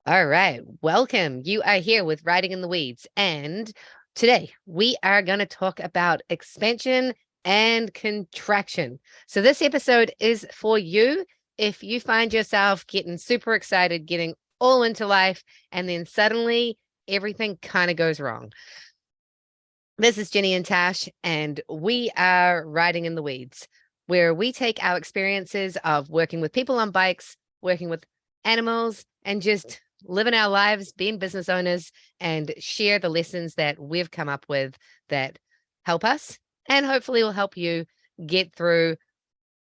All right, welcome. You are here with Riding in the Weeds, and today we are going to talk about expansion and contraction. So, this episode is for you if you find yourself getting super excited, getting all into life, and then suddenly everything kind of goes wrong. This is Jenny and Tash, and we are Riding in the Weeds, where we take our experiences of working with people on bikes, working with animals, and just living our lives, being business owners, and share the lessons that we've come up with that help us and hopefully will help you get through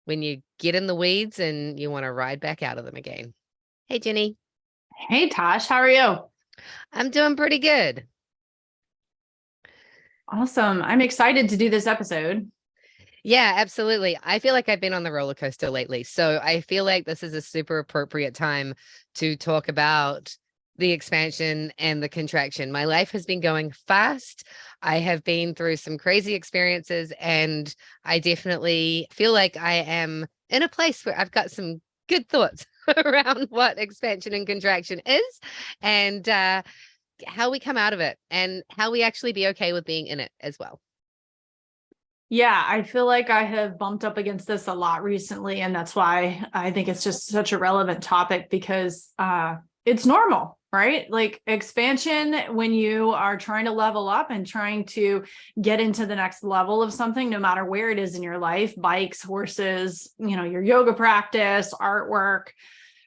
when you get in the weeds and you want to ride back out of them again. Hey, Jenny. Hey, Tosh, how are you? I'm doing pretty good. Awesome. I'm excited to do this episode. Yeah, absolutely. I feel like I've been on the roller coaster lately. So I feel like this is a super appropriate time to talk about the expansion and the contraction. My life has been going fast. I have been through some crazy experiences, and I definitely feel like I am in a place where I've got some good thoughts around what expansion and contraction is and how we come out of it and how we actually be okay with being in it as well. Yeah, I feel like I have bumped up against this a lot recently, and that's why I think it's just such a relevant topic because it's normal, right? Like expansion, when you are trying to level up and trying to get into the next level of something, no matter where it is in your life, bikes, horses, your yoga practice, artwork,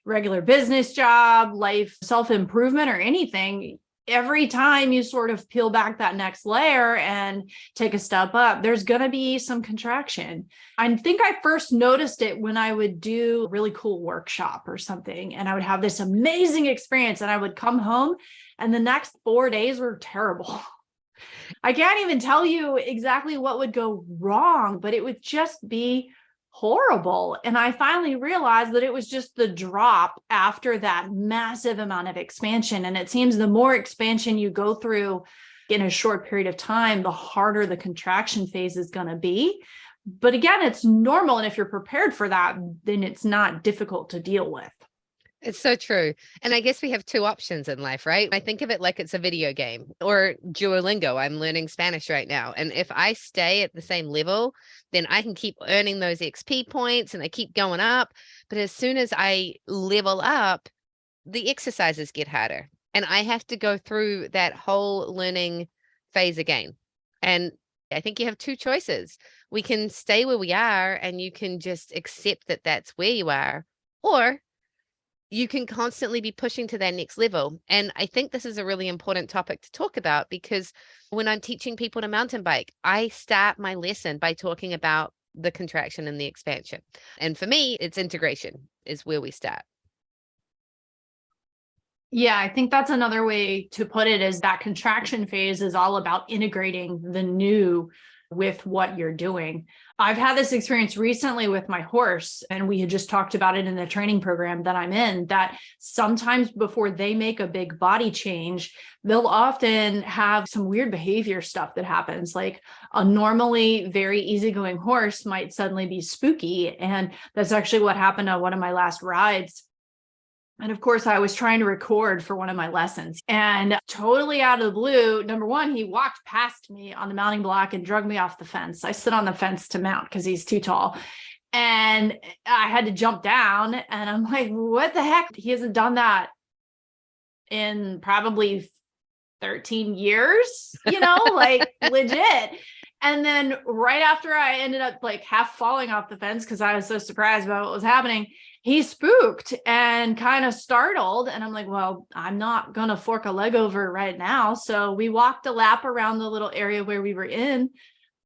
regular business job, life, self-improvement, or anything. Every time you sort of peel back that next layer and take a step up, there's going to be some contraction. I think I first noticed it when I would do a really cool workshop or something, and I would have this amazing experience, and I would come home and the next 4 days were terrible. I can't even tell you exactly what would go wrong, but it would just be horrible. And I finally realized that it was just the drop after that massive amount of expansion. And it seems the more expansion you go through in a short period of time, the harder the contraction phase is going to be. But again, it's normal. And if you're prepared for that, then it's not difficult to deal with. It's so true. And I guess we have two options in life, right? I think of it like it's a video game or Duolingo. I'm learning Spanish right now. And if I stay at the same level, then I can keep earning those XP points and they keep going up. But as soon as I level up, the exercises get harder. And I have to go through that whole learning phase again. And I think you have two choices. We can stay where we are and you can just accept that that's where you are, or you can constantly be pushing to that next level. And I think this is a really important topic to talk about because when I'm teaching people to mountain bike, I start my lesson by talking about the contraction and the expansion. And for me, it's integration is where we start. Yeah, I think that's another way to put it is that contraction phase is all about integrating the new with what you're doing. I've had this experience recently with my horse, and we had just talked about it in the training program that I'm in, that sometimes before they make a big body change, they'll often have some weird behavior stuff that happens. Like a normally very easygoing horse might suddenly be spooky. And that's actually what happened on one of my last rides. And of course, I was trying to record for one of my lessons, and totally out of the blue, number one, he walked past me on the mounting block and drug me off the fence. I sit on the fence to mount because he's too tall. And I had to jump down, and I'm like, what the heck? He hasn't done that in probably 13 years, like legit. And then right after I ended up like half falling off the fence because I was so surprised about what was happening, he spooked and kind of startled. And I'm like, well, I'm not going to fork a leg over right now. So we walked a lap around the little area where we were in.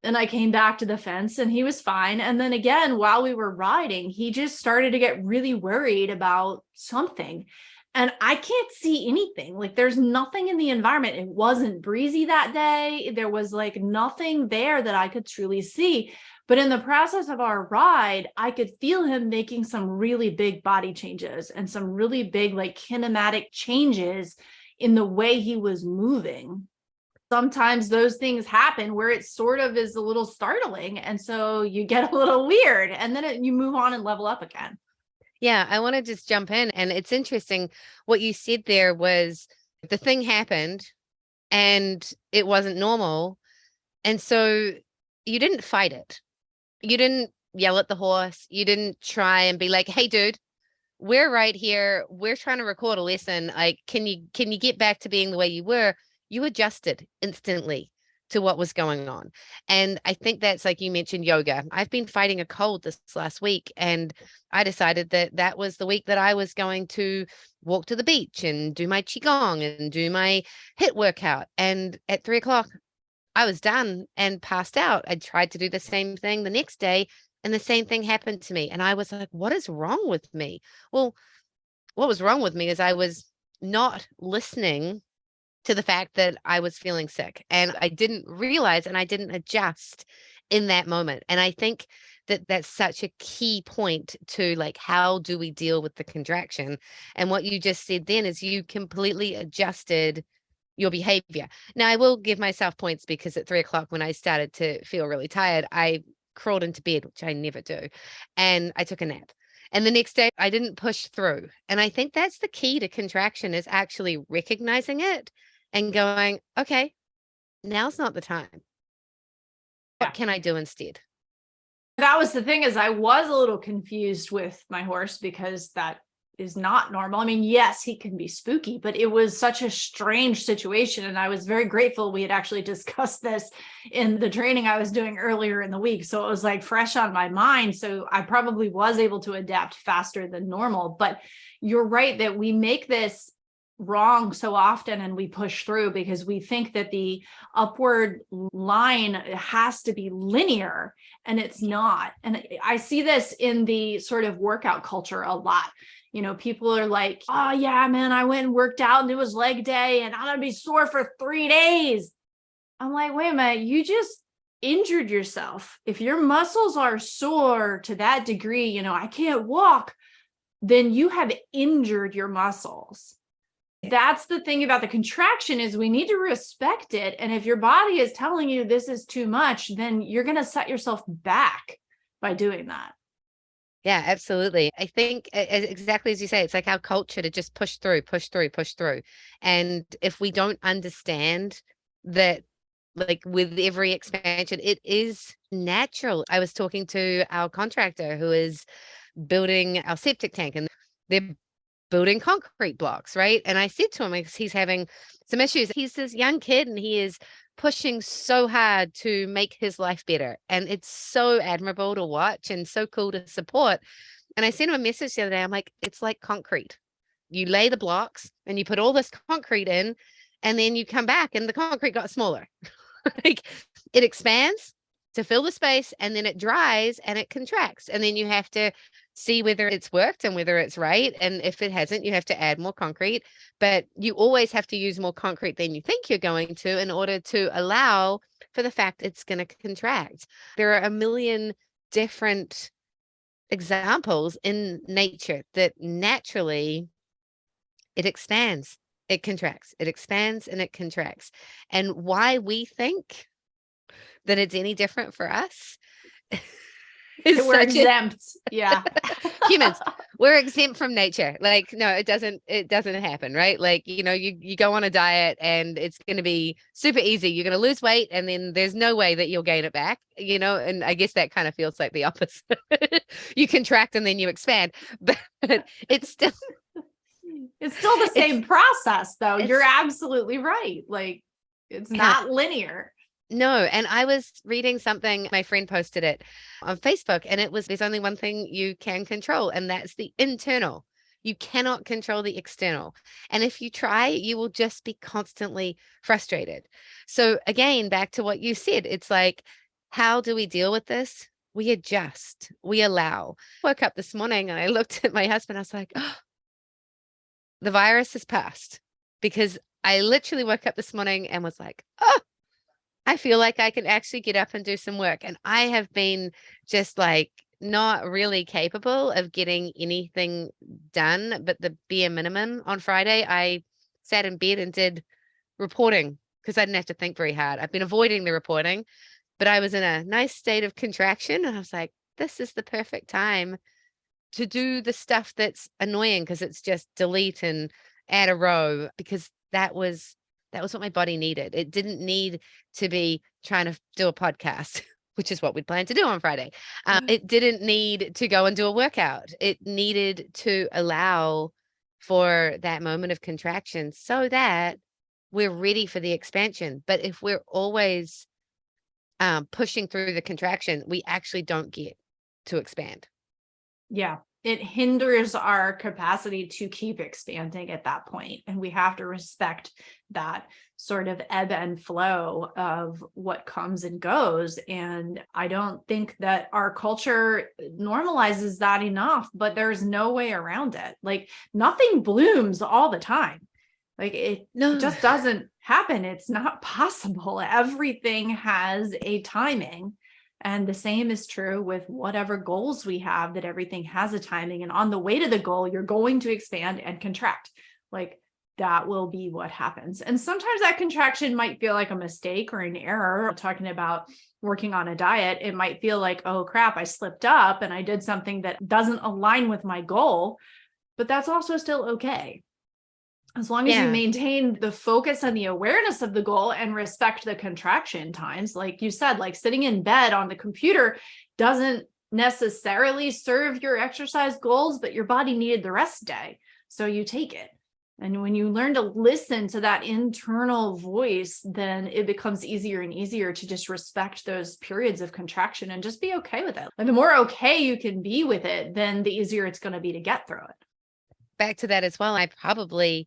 And I came back to the fence and he was fine. And then again, while we were riding, he just started to get really worried about something. And I can't see anything. Like there's nothing in the environment. It wasn't breezy that day. There was like nothing there that I could truly see. But in the process of our ride, I could feel him making some really big body changes and some really big like kinematic changes in the way he was moving. Sometimes those things happen where it sort of is a little startling. And so you get a little weird and then you move on and level up again. Yeah, I want to just jump in. And it's interesting what you said there was the thing happened and it wasn't normal. And so you didn't fight it. You didn't yell at the horse. You didn't try and be like, "Hey, dude, we're right here. We're trying to record a lesson. Like, can you get back to being the way you were?" You adjusted instantly to what was going on. And I think that's like you mentioned yoga. I've been fighting a cold this last week, and I decided that that was the week that I was going to walk to the beach and do my qigong and do my hit workout. And at 3 o'clock, I was done and passed out. I tried to do the same thing the next day, and the same thing happened to me. And I was like, what is wrong with me? Well, what was wrong with me is I was not listening to the fact that I was feeling sick, and I didn't realize and I didn't adjust in that moment. And I think that that's such a key point to like, how do we deal with the contraction? And what you just said then is you completely adjusted your behavior. Now, I will give myself points because at 3 o'clock, when I started to feel really tired, I crawled into bed, which I never do, and I took a nap. And the next day, I didn't push through. And I think that's the key to contraction, is actually recognizing it and going, okay, now's not the time. Yeah. What can I do instead? That was the thing, is I was a little confused with my horse because that is not normal. I mean, yes, he can be spooky, but it was such a strange situation. And I was very grateful we had actually discussed this in the training I was doing earlier in the week. So it was like fresh on my mind. So I probably was able to adapt faster than normal. But you're right that we make this wrong so often and we push through because we think that the upward line has to be linear, and it's not. And I see this in the sort of workout culture a lot. You know, people are like, "Oh yeah, man, I went and worked out and it was leg day and I'm gonna be sore for 3 days." I'm like, wait a minute, you just injured yourself. If your muscles are sore to that degree, you know, I can't walk, then you have injured your muscles. That's the thing about the contraction, is we need to respect it. And if your body is telling you this is too much, then you're going to set yourself back by doing that. Yeah, absolutely. I think exactly as you say, it's like our culture to just push through, push through, push through. And if we don't understand that, like with every expansion, it is natural. I was talking to our contractor who is building our septic tank, and they're building concrete blocks, right? And I said to him, because he's having some issues, he's this young kid and he is pushing so hard to make his life better. And it's so admirable to watch and so cool to support. And I sent him a message the other day. I'm like, it's like concrete. You lay the blocks and you put all this concrete in, and then you come back and the concrete got smaller. Like, it expands to fill the space, and then it dries and it contracts. And then you have to see whether it's worked and whether it's right. And if it hasn't, you have to add more concrete. But you always have to use more concrete than you think you're going to in order to allow for the fact it's going to contract. There are a million different examples in nature that naturally it expands, it contracts, it expands, and it contracts. And why we think that it's any different for us is We're such a exempt. Yeah. humans, we're exempt from nature. Like, no, it doesn't happen, right? Like, you go on a diet and it's going to be super easy. You're going to lose weight and then there's no way that you'll gain it back, and I guess that kind of feels like the opposite. You contract and then you expand, but it's still It's still the same process, though. You're it's absolutely right. Like, it's not linear. No, and I was reading something, my friend posted it on Facebook, and it was, there's only one thing you can control, and that's the internal. You cannot control the external. And if you try, you will just be constantly frustrated. So again, back to what you said, it's like, how do we deal with this? We adjust, we allow. Woke up this morning and I looked at my husband, I was like, oh, the virus has passed, because I literally woke up this morning and was like, oh, I feel like I can actually get up and do some work. And I have been just like not really capable of getting anything done but the bare minimum. On Friday, I sat in bed and did reporting because I didn't have to think very hard. I've been avoiding the reporting, but I was in a nice state of contraction and I was like, this is the perfect time to do the stuff that's annoying because it's just delete and add a row, because that was what my body needed. It didn't need to be trying to do a podcast, which is what we'd planned to do on Friday. It didn't need to go and do a workout. It needed to allow for that moment of contraction so that we're ready for the expansion. But if we're always pushing through the contraction, we actually don't get to expand. Yeah. It hinders our capacity to keep expanding at that point. And we have to respect that sort of ebb and flow of what comes and goes. And I don't think that our culture normalizes that enough, but there's no way around it. Like nothing blooms all the time. Like it just doesn't happen. It's not possible. Everything has a timing. And the same is true with whatever goals we have, that everything has a timing. And on the way to the goal, you're going to expand and contract. Like that will be what happens. And sometimes that contraction might feel like a mistake or an error. Talking about working on a diet, it might feel like, oh crap, I slipped up and I did something that doesn't align with my goal. But that's also still okay. As long as you maintain the focus and the awareness of the goal and respect the contraction times, like you said, like sitting in bed on the computer doesn't necessarily serve your exercise goals, but your body needed the rest day. So you take it. And when you learn to listen to that internal voice, then it becomes easier and easier to just respect those periods of contraction and just be okay with it. And the more okay you can be with it, then the easier it's going to be to get through it. Back to that as well. I probably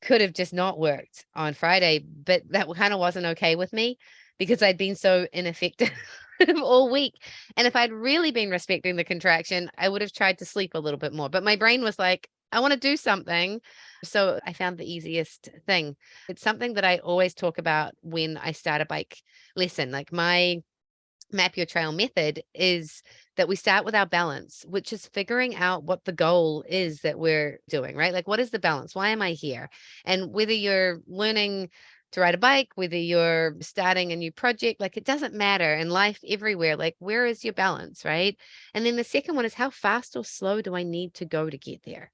could have just not worked on Friday, but that kind of wasn't okay with me because I'd been so ineffective all week. And if I'd really been respecting the contraction, I would have tried to sleep a little bit more. But my brain was like, I want to do something. So I found the easiest thing. It's something that I always talk about when I start a bike lesson. Like my map your trail method is that we start with our balance, which is figuring out what the goal is that we're doing, right? Like, what is the balance? Why am I here? And whether you're learning to ride a bike, whether you're starting a new project, like it doesn't matter in life everywhere. Like, where is your balance, right? And then the second one is how fast or slow do I need to go to get there?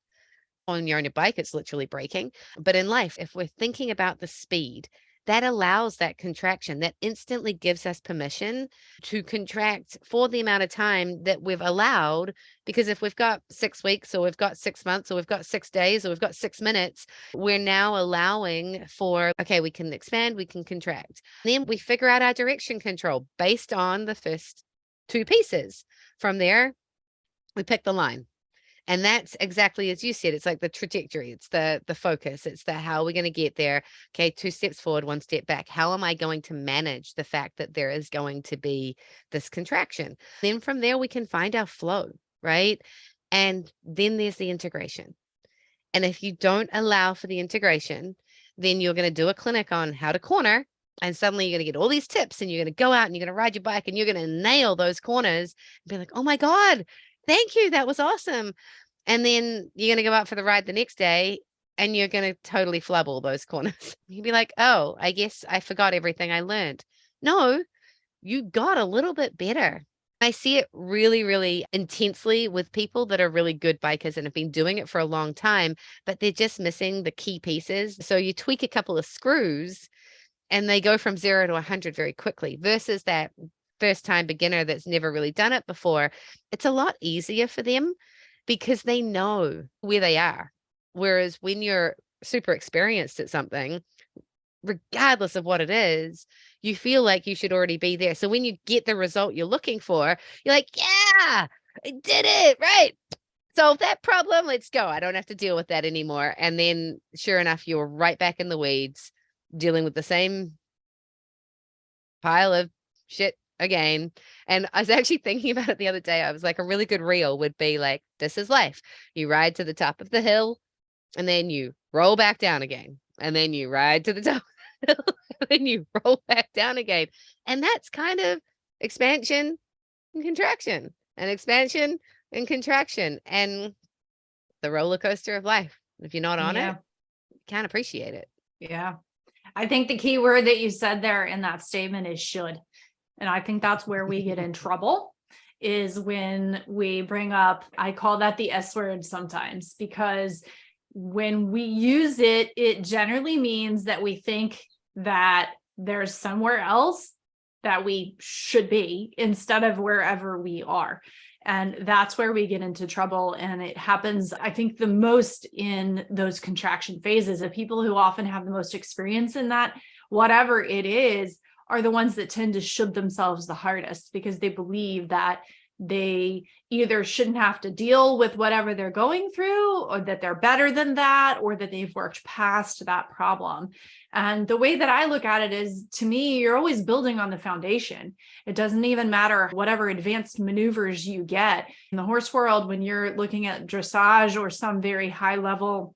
On your own bike, it's literally braking. But in life, if we're thinking about the speed, that allows that contraction, that instantly gives us permission to contract for the amount of time that we've allowed. Because if we've got 6 weeks or we've got 6 months or we've got 6 days or we've got 6 minutes, we're now allowing for, okay, we can expand, we can contract. Then we figure out our direction control based on the first 2 pieces. From there, we pick the line. And that's exactly as you said, it's like the trajectory, it's the focus, it's the how are we going to get there? Okay, 2 steps forward, 1 step back. How am I going to manage the fact that there is going to be this contraction? Then from there, we can find our flow, right? And then there's the integration. And if you don't allow for the integration, then you're going to do a clinic on how to corner. And suddenly you're going to get all these tips and you're going to go out and you're going to ride your bike and you're going to nail those corners and be like, oh my God, thank you. That was awesome. And then you're going to go out for the ride the next day and you're going to totally flub all those corners. You'd be like, oh, I guess I forgot everything I learned. No, you got a little bit better. I see it really, really intensely with people that are really good bikers and have been doing it for a long time, but they're just missing the key pieces. So you tweak a couple of screws and they go from 0 to 100 very quickly versus that first time beginner that's never really done it before. It's a lot easier for them because they know where they are. Whereas when you're super experienced at something, regardless of what it is, you feel like you should already be there. So when you get the result you're looking for, you're like, yeah, I did it, right? Solve that problem. Let's go. I don't have to deal with that anymore. And then sure enough, you're right back in the weeds dealing with the same pile of shit again. And I was actually thinking about it the other day. I was like, a really good reel would be like, this is life. You ride to the top of the hill and then you roll back down again. And then you ride to the top of the hill and then you roll back down again. And that's kind of expansion and contraction and expansion and contraction and the roller coaster of life. If you're not on it, you can't appreciate it. Yeah. I think the key word that you said there in that statement is should. And I think that's where we get in trouble is when we bring up, I call that the S word sometimes, because when we use it, it generally means that we think that there's somewhere else that we should be instead of wherever we are. And that's where we get into trouble. And it happens, I think, the most in those contraction phases. Of people who often have the most experience in that, whatever it is, are the ones that tend to shove themselves the hardest, because they believe that they either shouldn't have to deal with whatever they're going through, or that they're better than that, or that they've worked past that problem. And the way that I look at it is, to me, you're always building on the foundation. It doesn't even matter whatever advanced maneuvers you get in the horse world. When you're looking at dressage or some very high level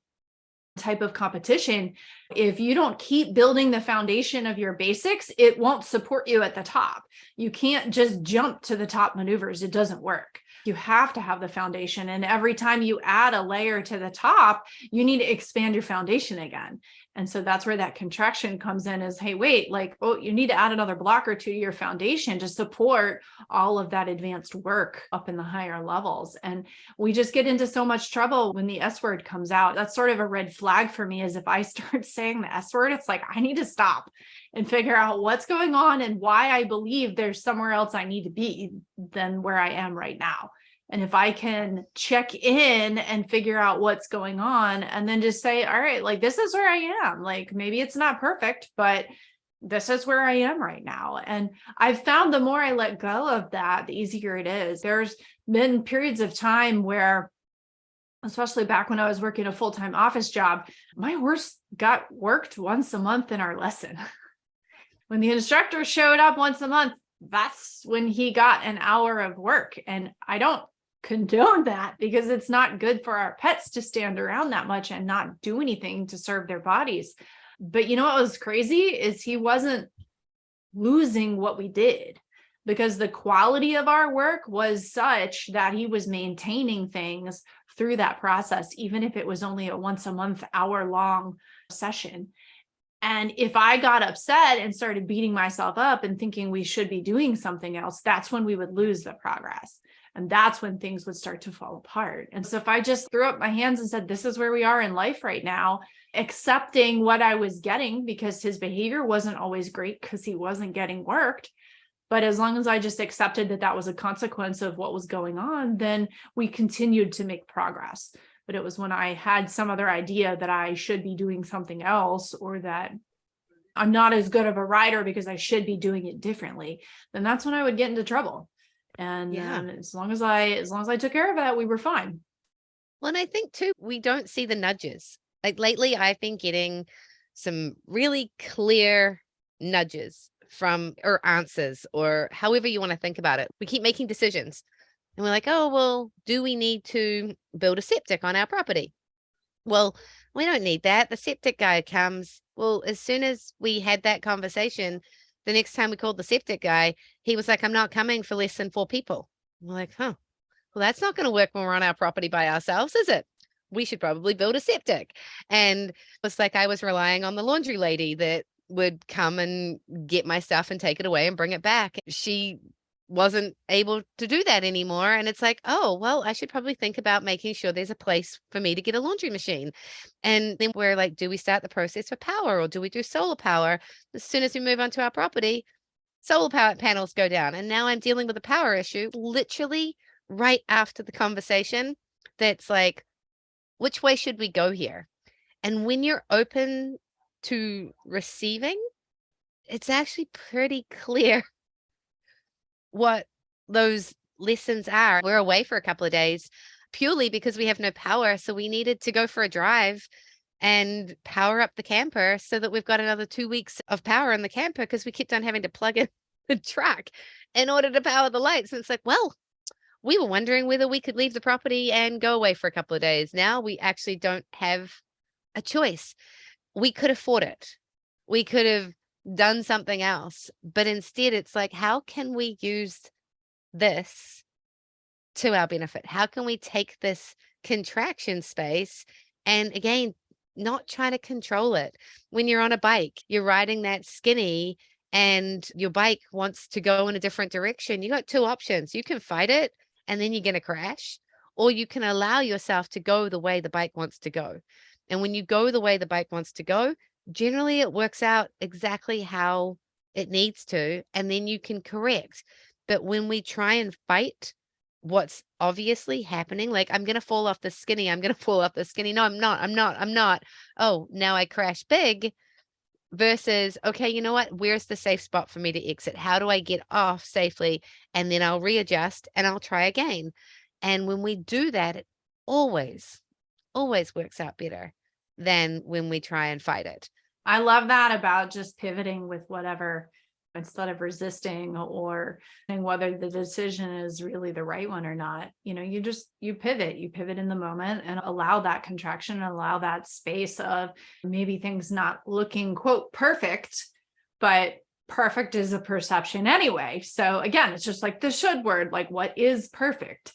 type of competition, if you don't keep building the foundation of your basics, it won't support you at the top. You can't just jump to the top maneuvers. It doesn't work. You have to have the foundation. And every time you add a layer to the top, you need to expand your foundation again. And so that's where that contraction comes in, is, hey, wait, like, oh, you need to add another block or two to your foundation to support all of that advanced work up in the higher levels. And we just get into so much trouble when the S word comes out. That's sort of a red flag for me, is if I start saying the S word, it's like, I need to stop and figure out what's going on and why I believe there's somewhere else I need to be than where I am right now. And if I can check in and figure out what's going on, and then just say, all right, like, this is where I am. Like, maybe it's not perfect, but this is where I am right now. And I've found the more I let go of that, the easier it is. There's been periods of time where, especially back when I was working a full-time office job, my horse got worked once a month in our lesson. When the instructor showed up once a month, that's when he got an hour of work. And I don't condone that, because it's not good for our pets to stand around that much and not do anything to serve their bodies. But you know what was crazy is he wasn't losing what we did, because the quality of our work was such that he was maintaining things through that process, even if it was only a once a month hour long session. And if I got upset and started beating myself up and thinking we should be doing something else, that's when we would lose the progress. And that's when things would start to fall apart. And so if I just threw up my hands and said, this is where we are in life right now, accepting what I was getting, because his behavior wasn't always great because he wasn't getting worked. But as long as I just accepted that that was a consequence of what was going on, then we continued to make progress. But it was when I had some other idea that I should be doing something else, or that I'm not as good of a rider because I should be doing it differently, then that's when I would get into trouble. And as long as I took care of that, we were fine. Well, and I think too, we don't see the nudges. Like lately, I've been getting some really clear nudges from, or answers, or however you want to think about it. We keep making decisions and we're like, oh, well, do we need to build a septic on our property? Well, we don't need that. The septic guy comes. Well, as soon as we had that conversation, the next time we called the septic guy, he was like, I'm not coming for less than 4 people. We're like, huh, well, that's not going to work when we're on our property by ourselves, is it? We should probably build a septic. And it's like I was relying on the laundry lady that would come and get my stuff and take it away and bring it back. She wasn't able to do that anymore. And it's like, oh, well, I should probably think about making sure there's a place for me to get a laundry machine. And then we're like, do we start the process for power, or do we do solar power? As soon as we move onto our property, solar power panels go down. And now I'm dealing with a power issue literally right after the conversation. That's like, which way should we go here? And when you're open to receiving, it's actually pretty clear what those lessons are. We're away for a couple of days purely because we have no power. So we needed to go for a drive and power up the camper so that we've got another 2 weeks of power in the camper, because we kept on having to plug in the truck in order to power the lights. And it's like, well, we were wondering whether we could leave the property and go away for a couple of days. Now we actually don't have a choice. We could afford it. We could have done something else, but instead it's like, how can we use this to our benefit? How can we take this contraction space and, again, not try to control it? When you're on a bike, you're riding that skinny and your bike wants to go in a different direction, you got two options. You can fight it and then you're going to crash, or you can allow yourself to go the way the bike wants to go. And when you go the way the bike wants to go, generally it works out exactly how it needs to, and then you can correct. But when we try and fight what's obviously happening, like, I'm going to fall off the skinny, I'm going to fall off the skinny. No, I'm not. Oh, now I crash big. Versus, okay, you know what? Where's the safe spot for me to exit? How do I get off safely? And then I'll readjust and I'll try again. And when we do that, it always works out better than when we try and fight it. I love that about just pivoting with whatever, instead of resisting or saying whether the decision is really the right one or not. You pivot in the moment and allow that contraction and allow that space of maybe things not looking, quote, perfect, but perfect is a perception anyway. So again, it's just like the should word, like, what is perfect?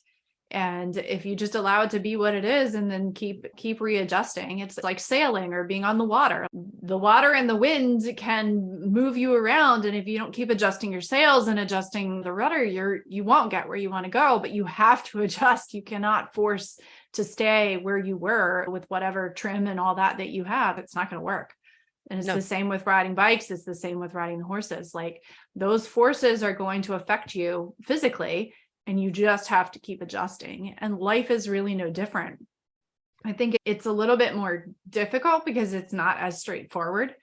And if you just allow it to be what it is and then keep readjusting, it's like sailing or being on the water. The water and the wind can move you around. And if you don't keep adjusting your sails and adjusting the rudder, you won't get where you want to go, but you have to adjust. You cannot force to stay where you were with whatever trim and all that you have. It's not going to work. And it's the same with riding bikes. It's the same with riding horses. Like, those forces are going to affect you physically, and you just have to keep adjusting. And life is really no different. I think it's a little bit more difficult because it's not as straightforward.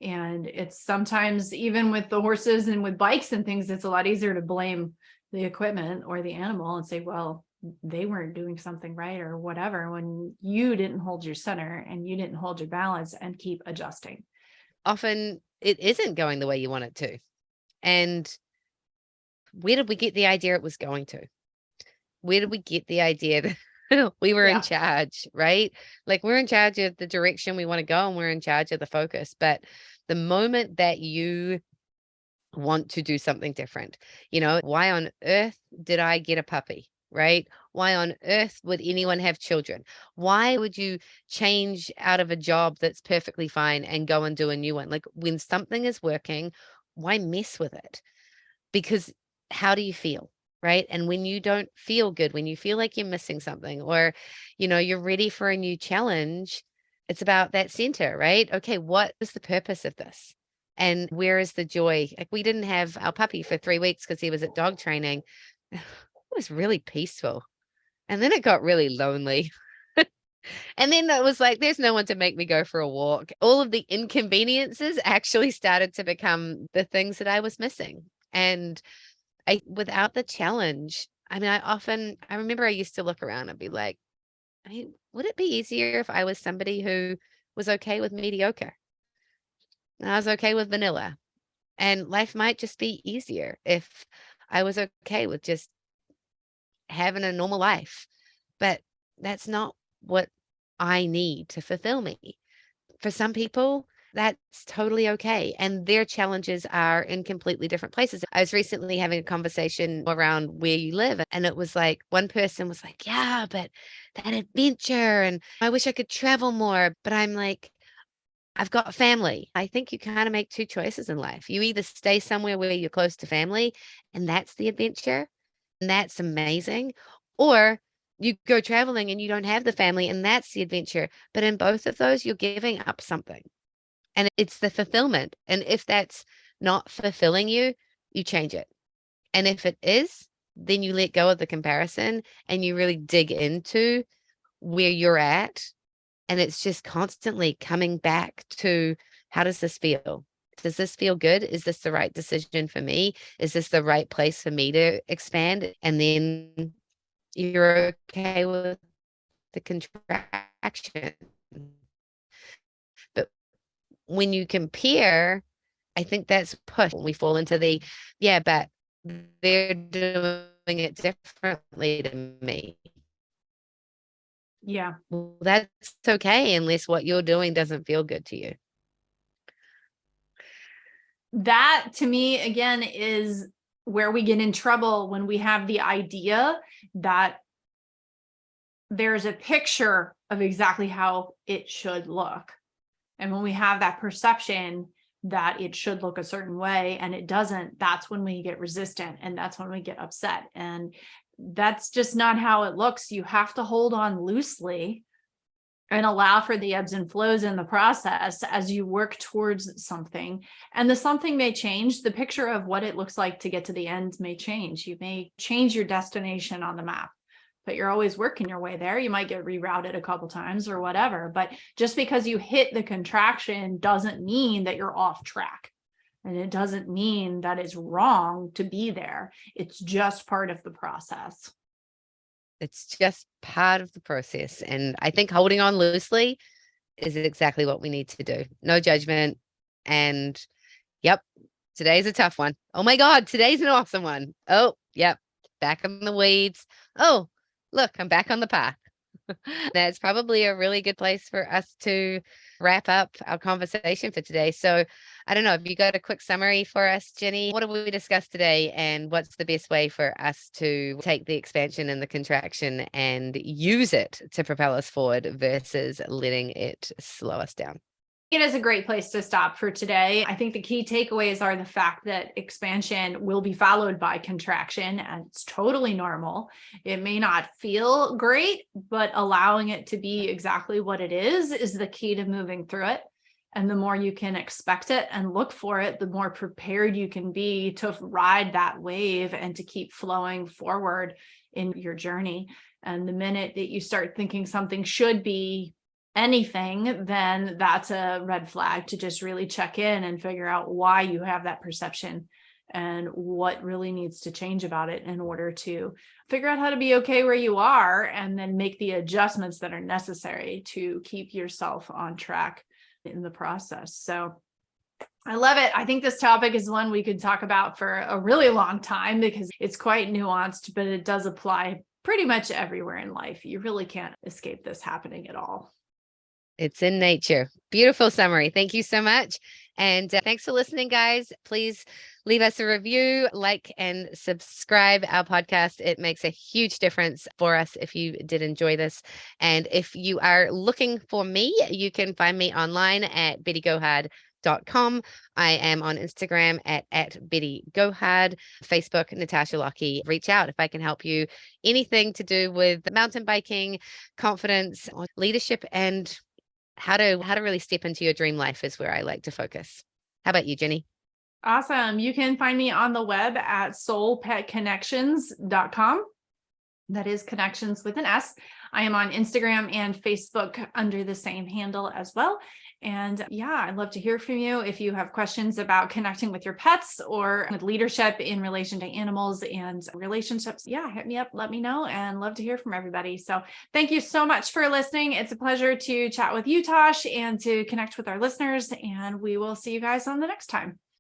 And it's sometimes, even with the horses and with bikes and things, it's a lot easier to blame the equipment or the animal and say, well, they weren't doing something right or whatever, when you didn't hold your center and you didn't hold your balance and keep adjusting. Often it isn't going the way you want it to. And where did we get the idea it was going to? Where did we get the idea that we were in charge, right? Like, we're in charge of the direction we want to go and we're in charge of the focus. But the moment that you want to do something different, why on earth did I get a puppy, right? Why on earth would anyone have children? Why would you change out of a job that's perfectly fine and go and do a new one? Like, when something is working, why mess with it? Because how do you feel, right? And when you don't feel good, when you feel like you're missing something, or, you're ready for a new challenge, it's about that center, right? Okay, what is the purpose of this? And where is the joy? Like, we didn't have our puppy for 3 weeks because he was at dog training. It was really peaceful. And then it got really lonely. And then it was like, there's no one to make me go for a walk. All of the inconveniences actually started to become the things that I was missing. And without the challenge, I mean, I remember I used to look around and be like, would it be easier if I was somebody who was okay with mediocre? And I was okay with vanilla. And life might just be easier if I was okay with just having a normal life. But that's not what I need to fulfill me. For some people, that's totally okay. And their challenges are in completely different places. I was recently having a conversation around where you live, and it was like, one person was like, yeah, but that adventure, and I wish I could travel more. But I'm like, I've got family. I think you kind of make two choices in life. You either stay somewhere where you're close to family, and that's the adventure, and that's amazing, or you go traveling and you don't have the family, and that's the adventure. But in both of those, you're giving up something. And it's the fulfillment. And if that's not fulfilling you, you change it. And if it is, then you let go of the comparison and you really dig into where you're at. And it's just constantly coming back to, how does this feel? Does this feel good? Is this the right decision for me? Is this the right place for me to expand? And then you're okay with the contraction. But when you compare, I think that's push. We fall into the, yeah, but they're doing it differently to me. Yeah. Well, that's okay unless what you're doing doesn't feel good to you. That, to me, again, is where we get in trouble, when we have the idea that there's a picture of exactly how it should look. And when we have that perception, that it should look a certain way and it doesn't, that's when we get resistant and that's when we get upset. And that's just not how it looks. You have to hold on loosely and allow for the ebbs and flows in the process as you work towards something. And the something may change. The picture of what it looks like to get to the end may change. You may change your destination on the map, but you're always working your way there. You might get rerouted a couple times or whatever, but just because you hit the contraction doesn't mean that you're off track. And it doesn't mean that it's wrong to be there. It's just part of the process. It's just part of the process. And I think holding on loosely is exactly what we need to do. No judgment. And yep, today's a tough one. Oh my God, today's an awesome one. Oh, yep, back in the weeds. Oh, look, I'm back on the path. That's probably a really good place for us to wrap up our conversation for today. So I don't know, have you got a quick summary for us, Jenny? What have we discussed today, and what's the best way for us to take the expansion and the contraction and use it to propel us forward versus letting it slow us down? It is a great place to stop for today. I think the key takeaways are the fact that expansion will be followed by contraction, and it's totally normal. It may not feel great, but allowing it to be exactly what it is the key to moving through it. And the more you can expect it and look for it, the more prepared you can be to ride that wave and to keep flowing forward in your journey. And the minute that you start thinking something should be anything, then that's a red flag to just really check in and figure out why you have that perception and what really needs to change about it in order to figure out how to be okay where you are and then make the adjustments that are necessary to keep yourself on track in the process. So I love it. I think this topic is one we could talk about for a really long time because it's quite nuanced, but it does apply pretty much everywhere in life. You really can't escape this happening at all. It's in nature. Beautiful summary. Thank you so much. And thanks for listening, guys. Please leave us a review, like, and subscribe our podcast. It makes a huge difference for us if you did enjoy this. And if you are looking for me, you can find me online at bettygohard.com. I am on Instagram at BettyGohard, Facebook, Natasha Lockie. Reach out if I can help you. Anything to do with mountain biking, confidence, or leadership, and how to really step into your dream life is where I like to focus. How about you, Jenny? Awesome. You can find me on the web at soulpetconnections.com. That is connections with an S. I am on Instagram and Facebook under the same handle as well. And yeah, I'd love to hear from you. If you have questions about connecting with your pets or with leadership in relation to animals and relationships, yeah, hit me up, let me know, and love to hear from everybody. So thank you so much for listening. It's a pleasure to chat with you, Tosh, and to connect with our listeners. And we will see you guys on the next time.